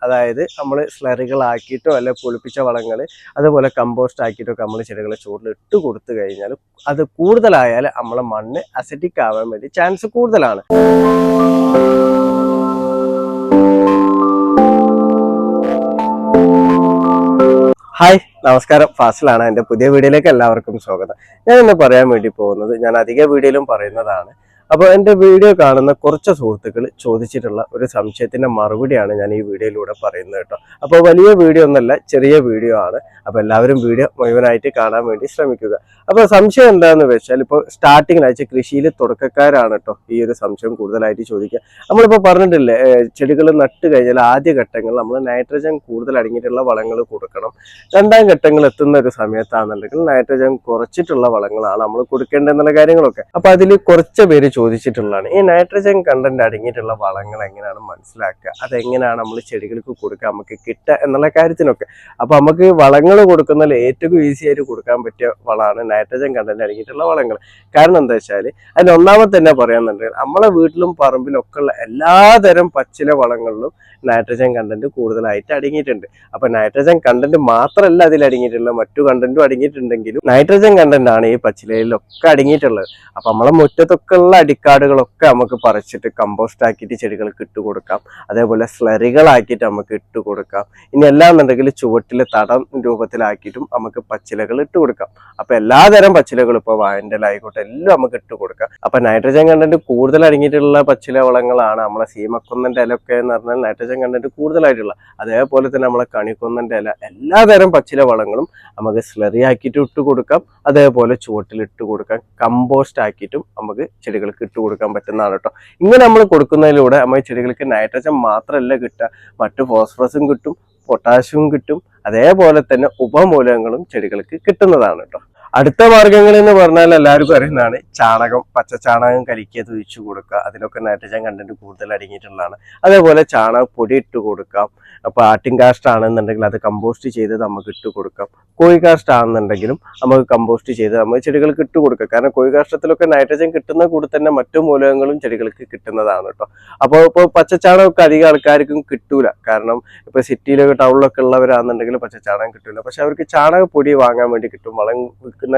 അതായത് നമ്മൾ സ്ലറികളാക്കിയിട്ടോ അല്ലെ പൊളിപ്പിച്ച വളങ്ങൾ അതുപോലെ കമ്പോസ്റ്റ് ആക്കിയിട്ടോ ഒക്കെ നമ്മൾ ചെടികളെ ചുവട്ടിൽ ഇട്ട് കൊടുത്തു കഴിഞ്ഞാൽ അത് കൂടുതലായാൽ നമ്മളെ മണ്ണ് അസിഡിക് ആവാൻ വേണ്ടി ചാൻസ് കൂടുതലാണ്. ഹായ്, നമസ്കാരം. ഫാസിലാണ്. എൻ്റെ പുതിയ വീഡിയോയിലേക്ക് എല്ലാവർക്കും സ്വാഗതം. ഞാൻ ഇന്ന് പറയാൻ വേണ്ടി പോകുന്നത്, ഞാൻ അധിക വീഡിയോയിലും പറയുന്നതാണ്. അപ്പോൾ എൻ്റെ വീഡിയോ കാണുന്ന കുറച്ച് സുഹൃത്തുക്കൾ ചോദിച്ചിട്ടുള്ള ഒരു സംശയത്തിൻ്റെ മറുപടിയാണ് ഞാൻ ഈ വീഡിയോയിലൂടെ പറയുന്നത് കേട്ടോ. അപ്പോൾ വലിയ വീഡിയോ ഒന്നല്ല, ചെറിയ വീഡിയോ ആണ്. അപ്പോൾ എല്ലാവരും വീഡിയോ മുഴുവനായിട്ട് കാണാൻ വേണ്ടി ശ്രമിക്കുക. അപ്പോൾ സംശയം എന്താണെന്ന് വെച്ചാൽ, ഇപ്പോൾ സ്റ്റാർട്ടിങ്ങിലാഴ്ച കൃഷിയിൽ തുടക്കക്കാരാണ് കേട്ടോ ഈ ഒരു സംശയം കൂടുതലായിട്ട് ചോദിക്കുക. നമ്മളിപ്പോൾ പറഞ്ഞിട്ടില്ലേ, ചെടികൾ നട്ട് കഴിഞ്ഞാൽ ആദ്യ ഘട്ടങ്ങളിൽ നമ്മൾ നൈട്രജൻ കൂടുതൽ അടങ്ങിയിട്ടുള്ള വളങ്ങൾ കൊടുക്കണം. രണ്ടാം ഘട്ടങ്ങൾ എത്തുന്ന ഒരു സമയത്താണെന്നുണ്ടെങ്കിൽ നൈട്രജൻ കുറച്ചിട്ടുള്ള വളങ്ങളാണ് നമ്മൾ കൊടുക്കേണ്ടതെന്നുള്ള കാര്യങ്ങളൊക്കെ. അപ്പോൾ അതിൽ കുറച്ച് പേര് ചോദിച്ചിട്ടുള്ളതാണ്, ഈ നൈട്രജൻ കണ്ടന്റ് അടങ്ങിയിട്ടുള്ള വളങ്ങൾ എങ്ങനെയാണ് മനസ്സിലാക്കുക, അതെങ്ങനെയാണ് നമ്മൾ ചെടികൾക്ക് കൊടുക്കുക, നമുക്ക് കിട്ടുക എന്നുള്ള കാര്യത്തിനൊക്കെ. അപ്പോൾ നമുക്ക് വളങ്ങൾ കൊടുക്കുന്നതിൽ ഏറ്റവും ഈസി ആയിട്ട് കൊടുക്കാൻ പറ്റിയ വളമാണ് നൈട്രജൻ കണ്ടന്റ് അടങ്ങിയിട്ടുള്ള വളങ്ങൾ. കാരണം എന്താ വെച്ചാൽ, അതിന് ഒന്നാമത് തന്നെ പറയാന്നുണ്ടെങ്കിൽ നമ്മളെ വീട്ടിലും പറമ്പിലും ഒക്കെ ഉള്ള എല്ലാതരം പച്ചില വളങ്ങളിലും നൈട്രജൻ കണ്ടന്റ് കൂടുതലായിട്ട് അടങ്ങിയിട്ടുണ്ട്. അപ്പൊ നൈട്രജൻ കണ്ടന്റ് മാത്രമല്ല അതിൽ അടങ്ങിയിട്ടുള്ള മറ്റു കണ്ടന്റും അടങ്ങിയിട്ടുണ്ടെങ്കിലും നൈട്രജൻ കണ്ടന്റ് ആണ് ഈ പച്ചിലയിലൊക്കെ അടങ്ങിയിട്ടുള്ളത്. അപ്പൊ നമ്മളെ മുറ്റത്തൊക്കെ ഉള്ള അടിക്കാടുകളൊക്കെ നമുക്ക് പറിച്ചിട്ട് കമ്പോസ്റ്റ് ആക്കിയിട്ട് ചെടികൾക്ക് ഇട്ട് കൊടുക്കാം. അതേപോലെ സ്ലറികളാക്കിയിട്ട് നമുക്ക് ഇട്ട് കൊടുക്കാം. ഇനി അല്ലാന്നുണ്ടെങ്കിൽ ചുവട്ടിൽ തടം രൂപത്തിലാക്കിയിട്ടും നമുക്ക് പച്ചിലകൾ ഇട്ട് കൊടുക്കാം. അപ്പൊ എല്ലാതരം പച്ചിലകളും, ഇപ്പോൾ വാഴൻ്റെ ആയിക്കോട്ടെ, എല്ലാം നമുക്ക് ഇട്ട് കൊടുക്കാം. അപ്പൊ നൈട്രജൻ കണ്ടന്റ് കൂടുതൽ അടങ്ങിയിട്ടുള്ള പച്ചില വളങ്ങളാണ് നമ്മളെ സീമക്കൊന്നന്റെ ഇലയൊക്കെ എന്ന് പറഞ്ഞാൽ നൈട്രജൻ കണ്ടന്റ് കൂടുതലായിട്ടുള്ള. അതേപോലെ തന്നെ നമ്മളെ കണിക്കൊന്നന്റെ ഇല, എല്ലാതരം പച്ചില വളങ്ങളും നമുക്ക് സ്ലറി ആക്കിയിട്ട് ഇട്ട് കൊടുക്കാം. അതേപോലെ ചുവട്ടിൽ ഇട്ട് കൊടുക്കാം. കമ്പോസ്റ്റ് ആക്കിയിട്ടും നമുക്ക് ചെടികൾക്ക് ഇട്ട് കൊടുക്കാൻ പറ്റുന്നതാണ് കേട്ടോ. ഇങ്ങനെ നമ്മൾ കൊടുക്കുന്നതിലൂടെ നമ്മൾ ചെടികൾക്ക് നൈട്രജൻ മാത്രമല്ല കിട്ടുക, മറ്റു ഫോസ്ഫറസും കിട്ടും, പൊട്ടാഷ്യം കിട്ടും, അതേപോലെ തന്നെ ഉപമൂലകങ്ങളും ചെടികൾക്ക് കിട്ടുന്നതാണ് കേട്ടോ. അടുത്ത മാർഗങ്ങൾ എന്ന് പറഞ്ഞാൽ എല്ലാവർക്കും അറിയുന്നതാണ് ചാണകം, പച്ചച്ചാണകം കലക്കി ഒഴിച്ചു കൊടുക്കുക. അതിലൊക്കെ നൈട്രജൻ കണ്ടന്റ് കൂടുതൽ അടങ്ങിയിട്ടുള്ളതാണ്. അതേപോലെ ചാണകപ്പൊടി ഇട്ട് കൊടുക്കാം. അപ്പോൾ ആട്ടിൻകാഷ്ട ആണെന്നുണ്ടെങ്കിൽ അത് കമ്പോസ്റ്റ് ചെയ്ത് നമുക്ക് ഇട്ട് കൊടുക്കാം. കോഴിക്കാഷ്ട ആണെന്നുണ്ടെങ്കിലും നമുക്ക് കമ്പോസ്റ്റ് ചെയ്ത് നമ്മൾ ചെടികൾക്ക് ഇട്ട് കൊടുക്കാം. കാരണം കോഴിക്കാഷ്ടത്തിലൊക്കെ നൈട്രജൻ കിട്ടുന്ന കൂടി തന്നെ മറ്റു മൂലകങ്ങളും ചെടികൾക്ക് കിട്ടുന്നതാണ് കേട്ടോ. അപ്പോൾ ഇപ്പോൾ പച്ചച്ചാണകമൊക്കെ അധികം ആൾക്കാർക്കും കിട്ടൂല. കാരണം ഇപ്പോൾ സിറ്റിയിലൊക്കെ ടൗണിലൊക്കെ ഉള്ളവരാണെന്നുണ്ടെങ്കിൽ പച്ചച്ചാണകം കിട്ടൂല. പക്ഷെ അവർക്ക് ചാണകപ്പൊടി വാങ്ങാൻ വേണ്ടി കിട്ടും. വളം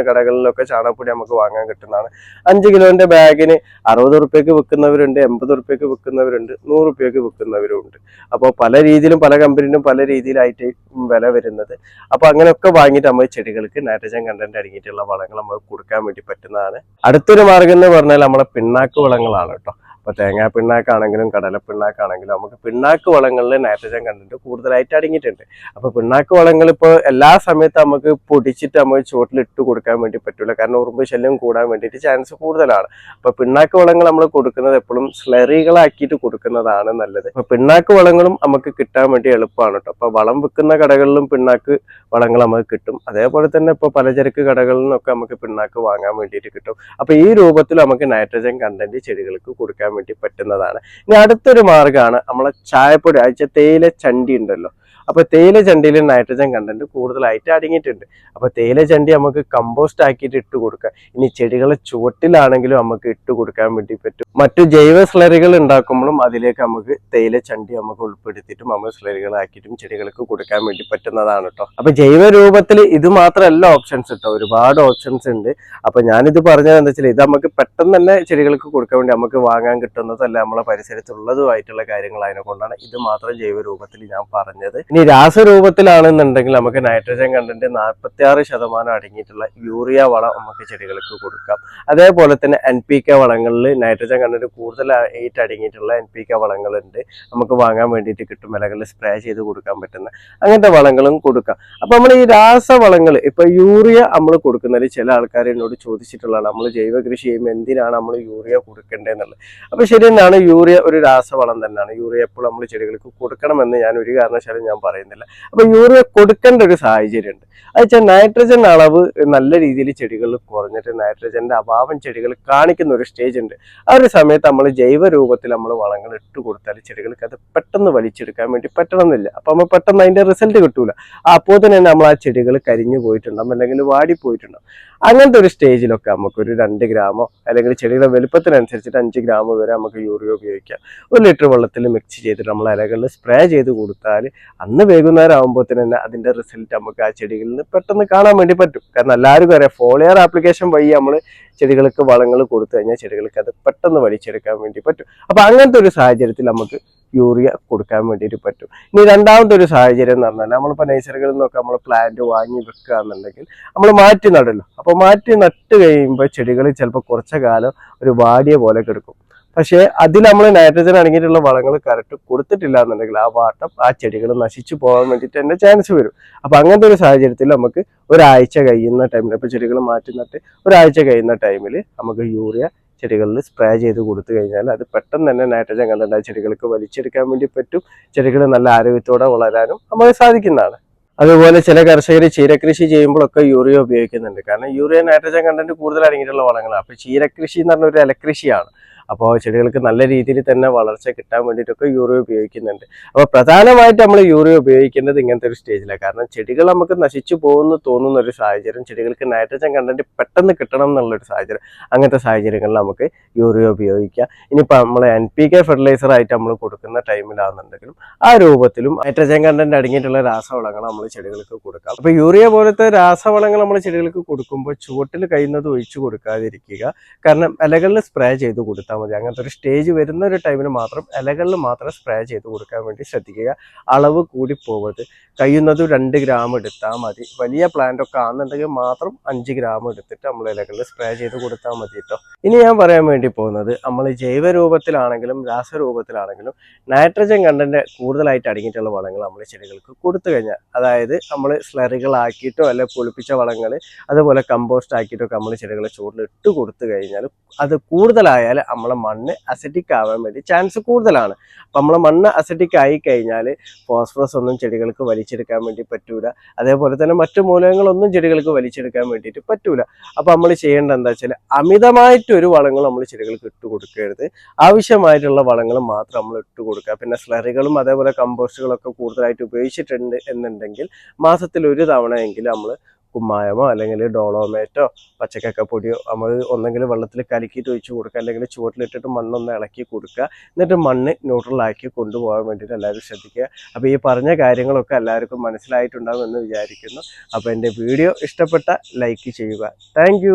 കടകളിലൊക്കെ ചാണകപ്പൊടി നമുക്ക് വാങ്ങാൻ കിട്ടുന്നതാണ്. 5 കിലോന്റെ ബാഗിന് 60 റുപ്യക്ക് വിൽക്കുന്നവരുണ്ട്, 80 റുപ്യക്ക് വിൽക്കുന്നവരുണ്ട്, 100 റുപ്യക്ക് വിൽക്കുന്നവരുണ്ട്. അപ്പോൾ പല രീതിയിലും പല കമ്പനിയിലും പല രീതിയിലായിട്ട് വില വരുന്നത്. അപ്പോൾ അങ്ങനെയൊക്കെ വാങ്ങിയിട്ട് നമ്മൾ ചെടികൾക്ക് നൈട്രജൻ കണ്ടന്റ് അടങ്ങിയിട്ടുള്ള വളങ്ങൾ നമുക്ക് കൊടുക്കാൻ വേണ്ടി പറ്റുന്നതാണ്. അടുത്തൊരു മാർഗം എന്ന് പറഞ്ഞാൽ നമ്മളെ പിണ്ണാക്ക് വളങ്ങളാണ് കേട്ടോ. അപ്പോൾ തേങ്ങാ പിണ്ണാക്കാണെങ്കിലും കടലപ്പിണ്ണാക്കാണെങ്കിലും നമുക്ക് പിണ്ണാക്ക് വളങ്ങളിൽ നൈട്രജൻ കണ്ടന്റ് കൂടുതലായിട്ട് അടങ്ങിയിട്ടുണ്ട്. അപ്പോൾ പിണ്ണാക്ക് വളങ്ങൾ ഇപ്പോൾ എല്ലാ സമയത്തും നമുക്ക് പൊടിച്ചിട്ട് നമ്മൾ ചുവട്ടിൽ ഇട്ട് കൊടുക്കാൻ വേണ്ടി പറ്റില്ല. കാരണം ഉറുമ്പ് ശല്യം കൂടാൻ വേണ്ടിയിട്ട് ചാൻസ് കൂടുതലാണ്. അപ്പോൾ പിണ്ണാക്ക് വളങ്ങൾ നമ്മൾ കൊടുക്കുന്നത് എപ്പോഴും സ്ലറികളാക്കിയിട്ട് കൊടുക്കുന്നതാണ് നല്ലത്. അപ്പോൾ പിണ്ണാക്ക് വളങ്ങളും നമുക്ക് കിട്ടാൻ വേണ്ടി എളുപ്പമാണ് കേട്ടോ. അപ്പോൾ വളം വിൽക്കുന്ന കടകളിലും പിണ്ണാക്ക് വളങ്ങൾ നമുക്ക് കിട്ടും. അതേപോലെ തന്നെ ഇപ്പോൾ പലചരക്ക് കടകളിൽ നിന്നൊക്കെ നമുക്ക് പിണ്ണാക്ക് വാങ്ങാൻ വേണ്ടിയിട്ട് കിട്ടും. അപ്പോൾ ഈ രൂപത്തിൽ നമുക്ക് നൈട്രജൻ കണ്ടന്റ് ചെടികൾക്ക് കൊടുക്കാൻ വേണ്ടി പറ്റുന്നതാണ്. ഇനി അടുത്തൊരു മാർഗ്ഗമാണ് നമ്മളെ ചായപ്പൊടി, തേയില ചണ്ടി ഉണ്ടല്ലോ. അപ്പൊ തേയില ചണ്ടിയിൽ നൈട്രജൻ കണ്ടന്റ് കൂടുതലായിട്ട് അടങ്ങിയിട്ടുണ്ട്. അപ്പൊ തേയില ചണ്ടി നമുക്ക് കമ്പോസ്റ്റ് ആക്കിയിട്ട് ഇട്ട് കൊടുക്കാം. ഇനി ചെടികളെ ചുവട്ടിലാണെങ്കിലും നമുക്ക് ഇട്ട് കൊടുക്കാൻ വേണ്ടി പറ്റും. മറ്റു ജൈവ സ്ലറികൾ ഉണ്ടാക്കുമ്പോഴും അതിലേക്ക് നമുക്ക് തേയില ചണ്ടി നമുക്ക് ഉൾപ്പെടുത്തിയിട്ടും നമ്മൾ സ്ലറികളാക്കിയിട്ടും ചെടികൾക്ക് കൊടുക്കാൻ വേണ്ടി പറ്റുന്നതാണ് കേട്ടോ. അപ്പൊ ജൈവ രൂപത്തിൽ ഇത് മാത്രമല്ല ഓപ്ഷൻസ് കേട്ടോ, ഒരുപാട് ഓപ്ഷൻസ് ഉണ്ട്. അപ്പൊ ഞാനിത് പറഞ്ഞത് എന്താ വെച്ചാൽ, ഇത് നമുക്ക് പെട്ടെന്ന് തന്നെ ചെടികൾക്ക് കൊടുക്കാൻ വേണ്ടി നമുക്ക് വാങ്ങാൻ കിട്ടുന്നതല്ല, നമ്മളെ പരിസരത്തുള്ളതുമായിട്ടുള്ള കാര്യങ്ങളായതിനെ കൊണ്ടാണ് ഇത് മാത്രം ജൈവ രൂപത്തിൽ ഞാൻ പറഞ്ഞത്. ഇനി രാസരൂപത്തിലാണെന്നുണ്ടെങ്കിൽ നമുക്ക് നൈട്രജൻ കണ്ടന്റ് 46% അടങ്ങിയിട്ടുള്ള യൂറിയ വളം നമുക്ക് ചെടികൾക്ക് കൊടുക്കാം. അതേപോലെ തന്നെ NPK വളങ്ങളിൽ നൈട്രജൻ കണ്ടന്റ് കൂടുതലായിട്ട് അടങ്ങിയിട്ടുള്ള NPK വളങ്ങളുണ്ട്, നമുക്ക് വാങ്ങാൻ വേണ്ടിയിട്ട് കിട്ടും. ഇലകളിൽ സ്പ്രേ ചെയ്ത് കൊടുക്കാൻ പറ്റുന്ന അങ്ങനത്തെ വളങ്ങളും കൊടുക്കാം. അപ്പൊ നമ്മൾ ഈ രാസവളങ്ങൾ, ഇപ്പൊ യൂറിയ നമ്മൾ കൊടുക്കുന്നതിൽ ചില ആൾക്കാർ എന്നോട് ചോദിച്ചിട്ടുള്ളതാണ്, നമ്മൾ ജൈവ കൃഷി ചെയ്യുമ്പോൾ എന്തിനാണ് നമ്മൾ യൂറിയ കൊടുക്കേണ്ടതെന്നുള്ളത്. അപ്പൊ ശരി തന്നെയാണ്, യൂറിയ ഒരു രാസവളം തന്നെയാണ്. യൂറിയ എപ്പോൾ നമ്മൾ ചെടികൾക്ക് കൊടുക്കണമെന്ന് ഞാൻ ഒരു കാരണവശാലും ഞാൻ പറയുന്നില്ല. അപ്പൊ യൂറിയ കൊടുക്കേണ്ട ഒരു സാഹചര്യം ഉണ്ട്. അത് വെച്ചാൽ നൈട്രജൻ അളവ് നല്ല രീതിയിൽ ചെടികളിൽ കുറഞ്ഞിട്ട് നൈട്രജന്റെ അഭാവം ചെടികൾ കാണിക്കുന്ന ഒരു സ്റ്റേജ് ഉണ്ട്. ആ ഒരു സമയത്ത് നമ്മൾ ജൈവ രൂപത്തിൽ നമ്മൾ വളങ്ങൾ ഇട്ട് കൊടുത്താൽ ചെടികൾക്ക് അത് പെട്ടെന്ന് വലിച്ചെടുക്കാൻ വേണ്ടി പറ്റണമെന്നില്ല. അപ്പൊ നമ്മൾ പെട്ടെന്ന് അതിന്റെ റിസൾട്ട് കിട്ടൂല. അപ്പോൾ തന്നെ നമ്മൾ ആ ചെടികൾ കരിഞ്ഞു പോയിട്ടുണ്ടാവും, അല്ലെങ്കിൽ വാടിപ്പോയിട്ടുണ്ടാവും. അങ്ങനത്തെ ഒരു സ്റ്റേജിലൊക്കെ നമുക്കൊരു 2 ഗ്രാമോ അല്ലെങ്കിൽ ചെടികളുടെ വലുപ്പത്തിനനുസരിച്ചിട്ട് 5 ഗ്രാം വരെ നമുക്ക് യൂറിയ ഉപയോഗിക്കാം. 1 ലിറ്റർ വെള്ളത്തിൽ മിക്സ് ചെയ്തിട്ട് നമ്മൾ ഇലകളിൽ സ്പ്രേ ചെയ്ത് കൊടുത്താൽ അന്ന് വൈകുന്നേരം ആകുമ്പോൾ തന്നെ അതിന്റെ റിസൾട്ട് നമുക്ക് ആ ചെടികളിൽ നിന്ന് പെട്ടെന്ന് കാണാൻ വേണ്ടി പറ്റും. കാരണം എല്ലാവർക്കും അറിയാം, ഫോളിയർ ആപ്ലിക്കേഷൻ വഴി നമ്മൾ ചെടികൾക്ക് വളങ്ങൾ കൊടുത്തു കഴിഞ്ഞാൽ ചെടികൾക്ക് അത് പെട്ടെന്ന് വലിച്ചെടുക്കാൻ വേണ്ടി പറ്റും. അപ്പൊ അങ്ങനത്തെ ഒരു സാഹചര്യത്തിൽ നമുക്ക് യൂറിയ കൊടുക്കാൻ വേണ്ടിയിട്ട് പറ്റും. ഇനി രണ്ടാമത്തെ ഒരു സാഹചര്യം എന്ന് പറഞ്ഞാൽ നമ്മളിപ്പോൾ നഴ്സറികളിൽ നിന്നൊക്കെ നമ്മൾ പ്ലാന്റ് വാങ്ങി വെക്കുക എന്നുണ്ടെങ്കിൽ നമ്മൾ മാറ്റി നടല്ലോ. അപ്പോൾ മാറ്റി നട്ട് കഴിയുമ്പോൾ ചെടികൾ ചിലപ്പോൾ കുറച്ച കാലം ഒരു വാടിയ പോലെ കിടക്കും. പക്ഷേ അതിൽ നമ്മൾ നൈട്രജൻ അടങ്ങിയിട്ടുള്ള വളങ്ങൾ കറക്റ്റ് കൊടുത്തിട്ടില്ല എന്നുണ്ടെങ്കിൽ ആ വാട്ടം ആ ചെടികൾ നശിച്ചു പോകാൻ വേണ്ടിയിട്ട് തന്നെ ചാൻസ് വരും. അപ്പൊ അങ്ങനത്തെ ഒരു സാഹചര്യത്തിൽ നമുക്ക് ഒരാഴ്ച കഴിയുന്ന ടൈമിൽ, ഇപ്പൊ ചെടികൾ മാറ്റി നട്ട് ഒരാഴ്ച കഴിയുന്ന ടൈമിൽ നമുക്ക് യൂറിയ ചെടികളിൽ സ്പ്രേ ചെയ്ത് കൊടുത്തു കഴിഞ്ഞാൽ അത് പെട്ടെന്ന് തന്നെ നൈട്രജൻ കണ്ടന്റ് ചെടികൾക്ക് വലിച്ചെടുക്കാൻ വേണ്ടി പറ്റും. ചെടികൾ നല്ല ആരോഗ്യത്തോടെ വളരാനും നമുക്ക് സാധിക്കുന്നതാണ്. അതുപോലെ ചില കർഷകർ ചീരകൃഷി ചെയ്യുമ്പോഴൊക്കെ യൂറിയ ഉപയോഗിക്കുന്നുണ്ട്. കാരണം യൂറിയ നൈട്രജൻ കണ്ടന്റ് കൂടുതൽ അടങ്ങിയിട്ടുള്ള വളങ്ങളാണ്. അപ്പൊ ചീരകൃഷി എന്ന് പറഞ്ഞ ഒരു ഇലകൃഷിയാണ്. അപ്പോൾ ചെടികൾക്ക് നല്ല രീതിയിൽ തന്നെ വളർച്ച കിട്ടാൻ വേണ്ടിയിട്ടൊക്കെ യൂറിയ ഉപയോഗിക്കുന്നുണ്ട്. അപ്പോൾ പ്രധാനമായിട്ട് നമ്മൾ യൂറിയ ഉപയോഗിക്കേണ്ടത് ഇങ്ങനത്തെ ഒരു സ്റ്റേജിലാണ്. കാരണം ചെടികൾ നമുക്ക് നശിച്ചു പോകുന്നു തോന്നുന്ന ഒരു സാഹചര്യം, ചെടികൾക്ക് നൈട്രജൻ കണ്ടന്റ് പെട്ടെന്ന് കിട്ടണം എന്നുള്ളൊരു സാഹചര്യം, അങ്ങനത്തെ സാഹചര്യങ്ങളിൽ നമുക്ക് യൂറിയ ഉപയോഗിക്കാം. ഇനിയിപ്പോൾ നമ്മൾ NPK ഫെർട്ടിലൈസർ ആയിട്ട് നമ്മൾ കൊടുക്കുന്ന ടൈമിലാണെന്നുണ്ടെങ്കിലും ആ രൂപത്തിലും നൈട്രജൻ കണ്ടന്റ് അടങ്ങിയിട്ടുള്ള രാസവളങ്ങൾ നമ്മൾ ചെടികൾക്ക് കൊടുക്കാം. അപ്പോൾ യൂറിയ പോലത്തെ രാസവളങ്ങൾ നമ്മൾ ചെടികൾക്ക് കൊടുക്കുമ്പോൾ ചുവട്ടിൽ കഴിയുന്നത് ഒഴിച്ചു കൊടുക്കാതിരിക്കുക. കാരണം ഇലകളിൽ സ്പ്രേ ചെയ്ത് കൊടുത്താൽ മതി. അങ്ങനത്തെ ഒരു സ്റ്റേജ് വരുന്ന ഒരു ടൈമിൽ മാത്രം ഇലകളിൽ മാത്രം സ്പ്രേ ചെയ്ത് കൊടുക്കാൻ വേണ്ടി ശ്രദ്ധിക്കുക. അളവ് കൂടി പോകരുത്. കഴിയുന്നത് 2 ഗ്രാം എടുത്താൽ മതി. വലിയ പ്ലാന്റ് ഒക്കെ ആണെന്നുണ്ടെങ്കിൽ മാത്രം 5 ഗ്രാം എടുത്തിട്ട് നമ്മൾ ഇലകളിൽ സ്പ്രേ ചെയ്ത് കൊടുത്താൽ മതി കേട്ടോ. ഇനി ഞാൻ പറയാൻ വേണ്ടി പോകുന്നത്, നമ്മൾ ജൈവ രൂപത്തിലാണെങ്കിലും രാസരൂപത്തിലാണെങ്കിലും നൈട്രജൻ കണ്ടന്റ് കൂടുതലായിട്ട് അടങ്ങിയിട്ടുള്ള വളങ്ങൾ നമ്മൾ ചെടികൾക്ക് കൊടുത്തു കഴിഞ്ഞാൽ, അതായത് നമ്മൾ സ്ലറികളാക്കിയിട്ടോ അല്ലെങ്കിൽ പുളിപ്പിച്ച വളങ്ങൾ അതുപോലെ കമ്പോസ്റ്റ് ആക്കിയിട്ടൊക്കെ നമ്മൾ ചെടികളെ ചൂടിൽ ഇട്ട് കൊടുത്തു കഴിഞ്ഞാൽ അത് കൂടുതലായാൽ നമ്മളെ മണ്ണ് അസിഡിക് ആവാൻ വേണ്ടി ചാൻസ് കൂടുതലാണ്. അപ്പം നമ്മളെ മണ്ണ് അസിഡിക് ആയി കഴിഞ്ഞാൽ ഫോസ്ഫറസ് ഒന്നും ചെടികൾക്ക് വലിച്ചെടുക്കാൻ വേണ്ടി പറ്റൂല. അതേപോലെ തന്നെ മറ്റു മൂലകങ്ങളൊന്നും ചെടികൾക്ക് വലിച്ചെടുക്കാൻ വേണ്ടിയിട്ട് പറ്റൂല. അപ്പം നമ്മൾ ചെയ്യേണ്ടത് എന്താ വെച്ചാൽ അമിതമായിട്ടൊരു വളങ്ങൾ നമ്മൾ ചെടികൾക്ക് ഇട്ട് കൊടുക്കരുത്. ആവശ്യമായിട്ടുള്ള വളങ്ങൾ മാത്രം നമ്മൾ ഇട്ട് കൊടുക്കുക. പിന്നെ സ്ലറികളും അതേപോലെ കമ്പോസ്റ്റുകളൊക്കെ കൂടുതലായിട്ട് ഉപയോഗിച്ചിട്ടുണ്ട് എന്നുണ്ടെങ്കിൽ മാസത്തിൽ ഒരു തവണയെങ്കിലും നമ്മൾ കുമ്മായമോ അല്ലെങ്കിൽ ഡോളോമേറ്റോ പച്ചക്കപ്പൊടിയോ നമ്മൾ ഒന്നെങ്കിൽ വെള്ളത്തിൽ കലക്കിയിട്ട് ഒഴിച്ച് കൊടുക്കുക, അല്ലെങ്കിൽ ചുവട്ടിലിട്ടിട്ട് മണ്ണൊന്ന് ഇളക്കി കൊടുക്കുക. എന്നിട്ട് മണ്ണ് ന്യൂട്രലാക്കി കൊണ്ടുപോകാൻ വേണ്ടിയിട്ട് എല്ലാവരും ശ്രദ്ധിക്കുക. അപ്പോൾ ഈ പറഞ്ഞ കാര്യങ്ങളൊക്കെ എല്ലാവർക്കും മനസ്സിലായിട്ടുണ്ടാകുമെന്ന് വിചാരിക്കുന്നു. അപ്പോൾ എൻ്റെ വീഡിയോ ഇഷ്ടപ്പെട്ട ലൈക്ക് ചെയ്യുക. താങ്ക്